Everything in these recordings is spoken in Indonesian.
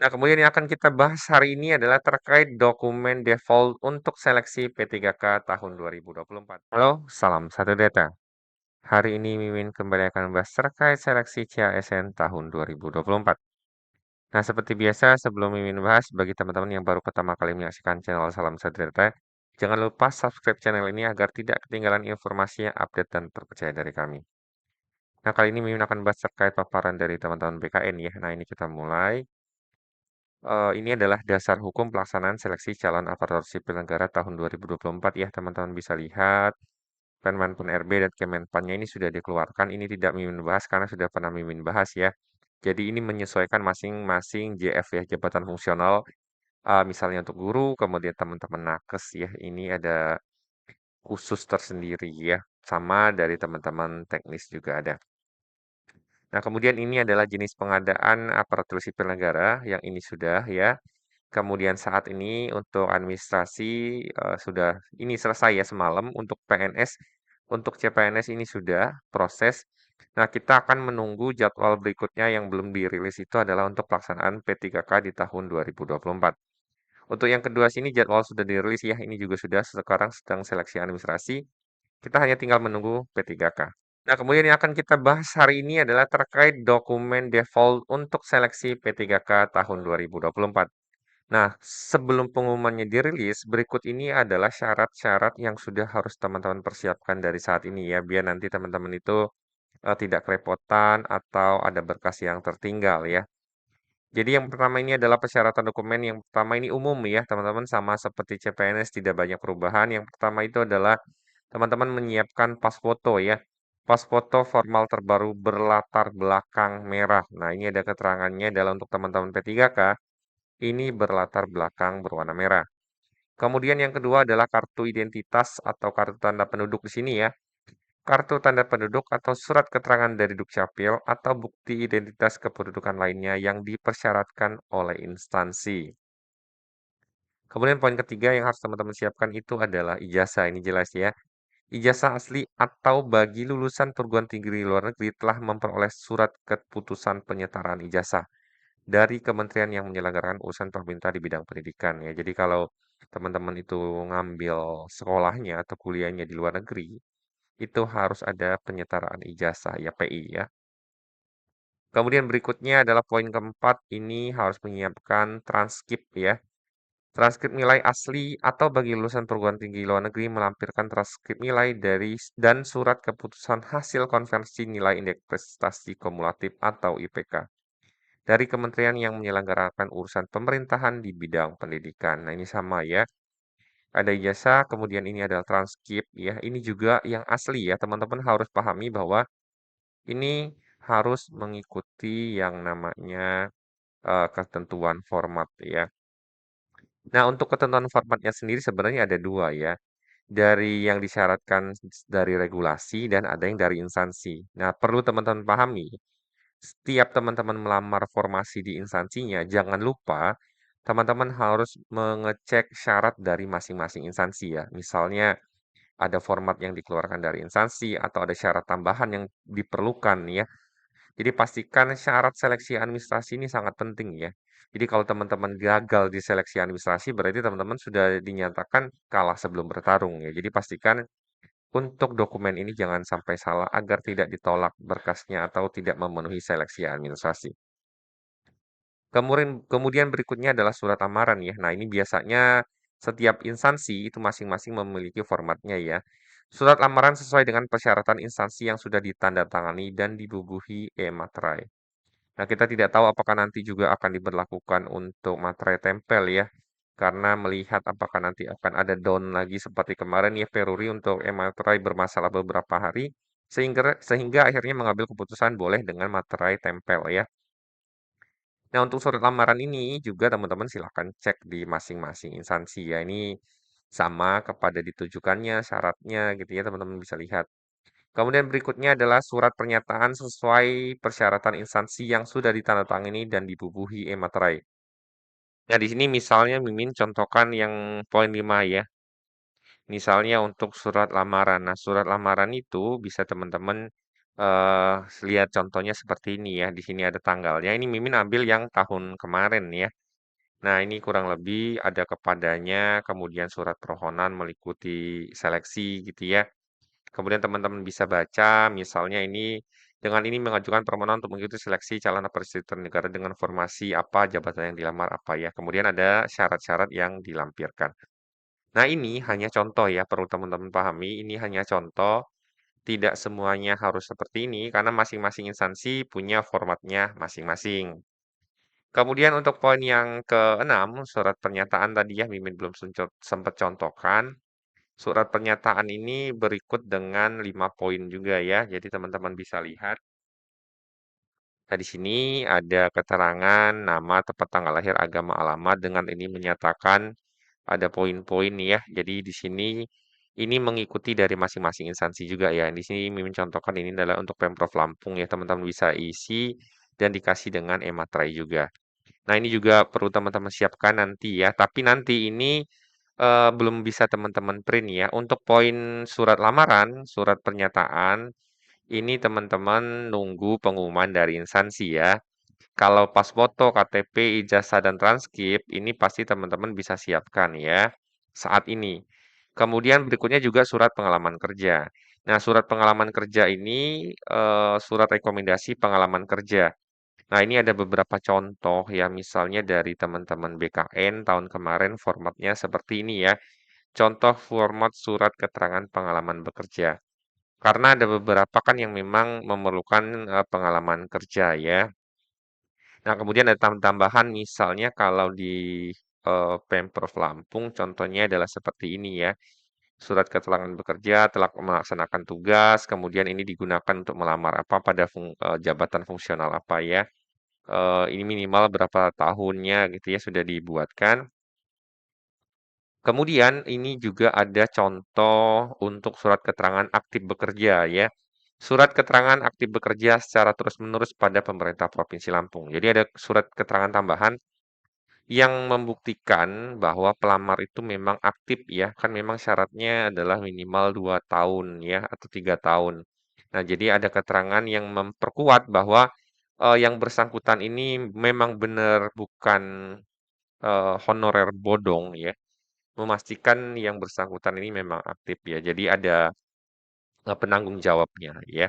Nah, kemudian yang akan kita bahas hari ini adalah terkait dokumen default untuk seleksi P3K tahun 2024. Halo, salam satu data. Hari ini Mimin kembali akan membahas terkait seleksi CASN tahun 2024. Nah, seperti biasa sebelum Mimin bahas, bagi teman-teman yang baru pertama kali menyaksikan channel Salam Satu Data, jangan lupa subscribe channel ini agar tidak ketinggalan informasi yang update dan terpercaya dari kami. Nah, kali ini Mimin akan bahas terkait paparan dari teman-teman BKN ya. Nah, ini kita mulai. Ini adalah dasar hukum pelaksanaan seleksi calon aparatur sipil negara tahun 2024 ya, teman-teman bisa lihat. Permen.PUN.RB dan Kemenpannya ini sudah dikeluarkan. Ini tidak Mimin bahas karena sudah pernah Mimin bahas ya. Jadi ini menyesuaikan masing-masing JF ya, jabatan fungsional. Misalnya untuk guru, kemudian teman-teman nakes ya. Ini ada khusus tersendiri ya. Sama dari teman-teman teknis juga ada. Nah, kemudian ini adalah jenis pengadaan aparatur sipil negara yang ini sudah ya. Kemudian saat ini untuk administrasi sudah ini selesai ya semalam untuk PNS, untuk CPNS ini sudah proses. Nah, kita akan menunggu jadwal berikutnya yang belum dirilis itu adalah untuk pelaksanaan P3K di tahun 2024. Untuk yang kedua sini jadwal sudah dirilis ya, ini juga sudah sekarang sedang seleksi administrasi. Kita hanya tinggal menunggu P3K. Nah, kemudian yang akan kita bahas hari ini adalah terkait dokumen default untuk seleksi P3K tahun 2024. Nah, sebelum pengumumannya dirilis, berikut ini adalah syarat-syarat yang sudah harus teman-teman persiapkan dari saat ini ya, biar nanti teman-teman itu tidak kerepotan atau ada berkas yang tertinggal ya. Jadi yang pertama ini adalah persyaratan dokumen. Yang pertama ini umum ya, teman-teman sama seperti CPNS tidak banyak perubahan. Yang pertama itu adalah teman-teman menyiapkan pas foto ya. Pas foto formal terbaru berlatar belakang merah. Nah, ini ada keterangannya adalah untuk teman-teman P3K, ini berlatar belakang berwarna merah. Kemudian yang kedua adalah kartu identitas atau kartu tanda penduduk di sini ya. Kartu tanda penduduk atau surat keterangan dari Dukcapil atau bukti identitas kependudukan lainnya yang dipersyaratkan oleh instansi. Kemudian poin ketiga yang harus teman-teman siapkan itu adalah ijazah. Ini jelas ya. Ijazah asli atau bagi lulusan perguruan tinggi di luar negeri telah memperoleh surat keputusan penyetaraan ijazah dari kementerian yang menyelenggarakan urusan pemerintah di bidang pendidikan ya. Jadi kalau teman-teman itu ngambil sekolahnya atau kuliahnya di luar negeri, itu harus ada penyetaraan ijazah ya PI ya. Kemudian berikutnya adalah poin keempat, ini harus menyiapkan transkrip ya. Transkrip nilai asli atau bagi lulusan perguruan tinggi luar negeri melampirkan transkrip nilai dari dan surat keputusan hasil konversi nilai indeks prestasi kumulatif atau IPK dari kementerian yang menyelenggarakan urusan pemerintahan di bidang pendidikan. Nah, ini sama ya. Ada ijazah, kemudian ini adalah transkrip ya. Ini juga yang asli ya. Teman-teman harus pahami bahwa ini harus mengikuti yang namanya ketentuan format ya. Nah, untuk ketentuan formatnya sendiri sebenarnya ada dua ya. Dari yang disyaratkan dari regulasi dan ada yang dari instansi. Nah, perlu teman-teman pahami, setiap teman-teman melamar formasi di instansinya, jangan lupa teman-teman harus mengecek syarat dari masing-masing instansi ya. Misalnya ada format yang dikeluarkan dari instansi atau ada syarat tambahan yang diperlukan ya. Jadi pastikan syarat seleksi administrasi ini sangat penting ya. Jadi kalau teman-teman gagal di seleksi administrasi berarti teman-teman sudah dinyatakan kalah sebelum bertarung ya. Jadi pastikan untuk dokumen ini jangan sampai salah agar tidak ditolak berkasnya atau tidak memenuhi seleksi administrasi. Kemudian berikutnya adalah surat lamaran ya. Nah, ini biasanya setiap instansi itu masing-masing memiliki formatnya ya. Surat lamaran sesuai dengan persyaratan instansi yang sudah ditandatangani dan dibubuhi e-materai. Nah, kita tidak tahu apakah nanti juga akan diberlakukan untuk materai tempel ya. Karena melihat apakah nanti akan ada down lagi seperti kemarin ya Peruri untuk e-materai bermasalah beberapa hari sehingga akhirnya mengambil keputusan boleh dengan materai tempel ya. Nah, untuk surat lamaran ini juga teman-teman silakan cek di masing-masing instansi ya. Ini sama kepada ditujukannya, syaratnya gitu ya teman-teman bisa lihat. Kemudian berikutnya adalah surat pernyataan sesuai persyaratan instansi yang sudah ditandatangani dan dibubuhi e-materai. Nah, di sini misalnya Mimin contohkan yang poin 5 ya. Misalnya untuk surat lamaran. Nah, surat lamaran itu bisa teman-teman lihat contohnya seperti ini ya, di sini ada tanggalnya, ini Mimin ambil yang tahun kemarin ya. Nah, ini kurang lebih ada kepadanya, kemudian surat permohonan meliputi seleksi gitu ya. Kemudian teman-teman bisa baca, misalnya ini, dengan ini mengajukan permohonan untuk mengikuti seleksi calon aparatur negara dengan formasi apa, jabatan yang dilamar apa ya. Kemudian ada syarat-syarat yang dilampirkan. Nah, ini hanya contoh ya, perlu teman-teman pahami, ini hanya contoh, tidak semuanya harus seperti ini, karena masing-masing instansi punya formatnya masing-masing. Kemudian untuk poin yang keenam, surat pernyataan tadi ya, Mimin belum sempat contohkan. Surat pernyataan ini berikut dengan 5 poin juga ya, jadi teman-teman bisa lihat. Nah, di sini ada keterangan nama, tempat tanggal lahir, agama, alamat, dengan ini menyatakan ada poin-poin nih ya. Jadi di sini ini mengikuti dari masing-masing instansi juga ya. Di sini Mimin contohkan ini adalah untuk Pemprov Lampung ya, teman-teman bisa isi dan dikasih dengan e-materai juga. Nah, ini juga perlu teman-teman siapkan nanti ya, tapi nanti ini, belum bisa teman-teman print ya. Untuk poin surat lamaran, surat pernyataan, ini teman-teman nunggu pengumuman dari instansi ya. Kalau pas foto, KTP, ijazah, dan transkrip, ini pasti teman-teman bisa siapkan ya, saat ini. Kemudian berikutnya juga surat pengalaman kerja. Nah, surat pengalaman kerja ini, surat rekomendasi pengalaman kerja. Nah, ini ada beberapa contoh ya, misalnya dari teman-teman BKN tahun kemarin formatnya seperti ini ya. Contoh format surat keterangan pengalaman bekerja. Karena ada beberapa kan yang memang memerlukan pengalaman kerja ya. Nah, kemudian ada tambahan misalnya kalau di Pemprov Lampung contohnya adalah seperti ini ya. Surat keterangan bekerja telah melaksanakan tugas, kemudian ini digunakan untuk melamar apa pada jabatan fungsional apa ya. Ini minimal berapa tahunnya gitu ya sudah dibuatkan. Kemudian ini juga ada contoh untuk surat keterangan aktif bekerja ya. Surat keterangan aktif bekerja secara terus-menerus pada pemerintah Provinsi Lampung. Jadi ada surat keterangan tambahan yang membuktikan bahwa pelamar itu memang aktif ya. Kan memang syaratnya adalah minimal 2 tahun ya atau 3 tahun. Nah, jadi ada keterangan yang memperkuat bahwa yang bersangkutan ini memang benar bukan honorer bodong ya, memastikan yang bersangkutan ini memang aktif ya. Jadi ada penanggung jawabnya ya.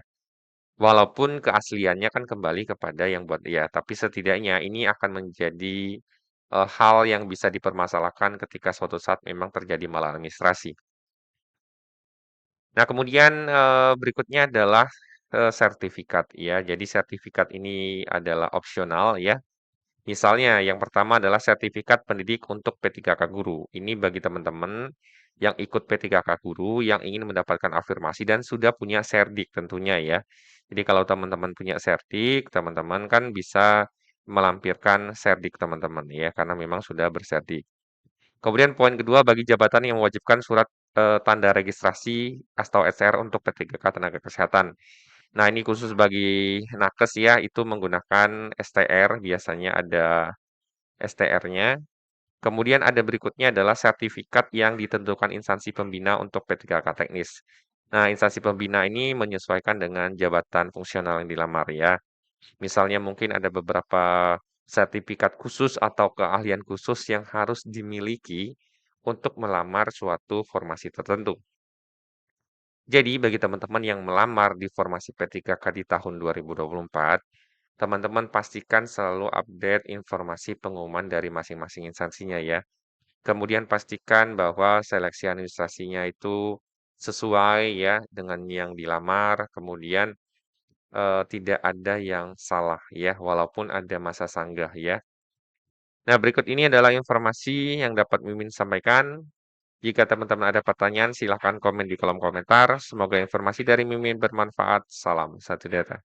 Walaupun keasliannya kan kembali kepada yang buat dia, tapi setidaknya ini akan menjadi hal yang bisa dipermasalahkan ketika suatu saat memang terjadi maladministrasi. Nah, kemudian berikutnya adalah sertifikat ya. Jadi sertifikat ini adalah opsional ya. Misalnya yang pertama adalah sertifikat pendidik untuk P3K Guru. Ini bagi teman-teman yang ikut P3K Guru yang ingin mendapatkan afirmasi dan sudah punya serdik tentunya ya. Jadi kalau teman-teman punya serdik, teman-teman kan bisa melampirkan serdik teman-teman ya karena memang sudah berserdik. Kemudian poin kedua bagi jabatan yang mewajibkan surat tanda registrasi atau SR untuk P3K tenaga kesehatan. Nah, ini khusus bagi nakes ya, itu menggunakan STR, biasanya ada STR-nya. Kemudian ada berikutnya adalah sertifikat yang ditentukan instansi pembina untuk P3K teknis. Nah, instansi pembina ini menyesuaikan dengan jabatan fungsional yang dilamar ya. Misalnya mungkin ada beberapa sertifikat khusus atau keahlian khusus yang harus dimiliki untuk melamar suatu formasi tertentu. Jadi bagi teman-teman yang melamar di formasi P3K di tahun 2024, teman-teman pastikan selalu update informasi pengumuman dari masing-masing instansinya ya. Kemudian pastikan bahwa seleksi administrasinya itu sesuai ya dengan yang dilamar, kemudian tidak ada yang salah ya, walaupun ada masa sanggah ya. Nah, berikut ini adalah informasi yang dapat Mimin sampaikan. Jika teman-teman ada pertanyaan, silahkan komen di kolom komentar. Semoga informasi dari Mimin bermanfaat. Salam satu data.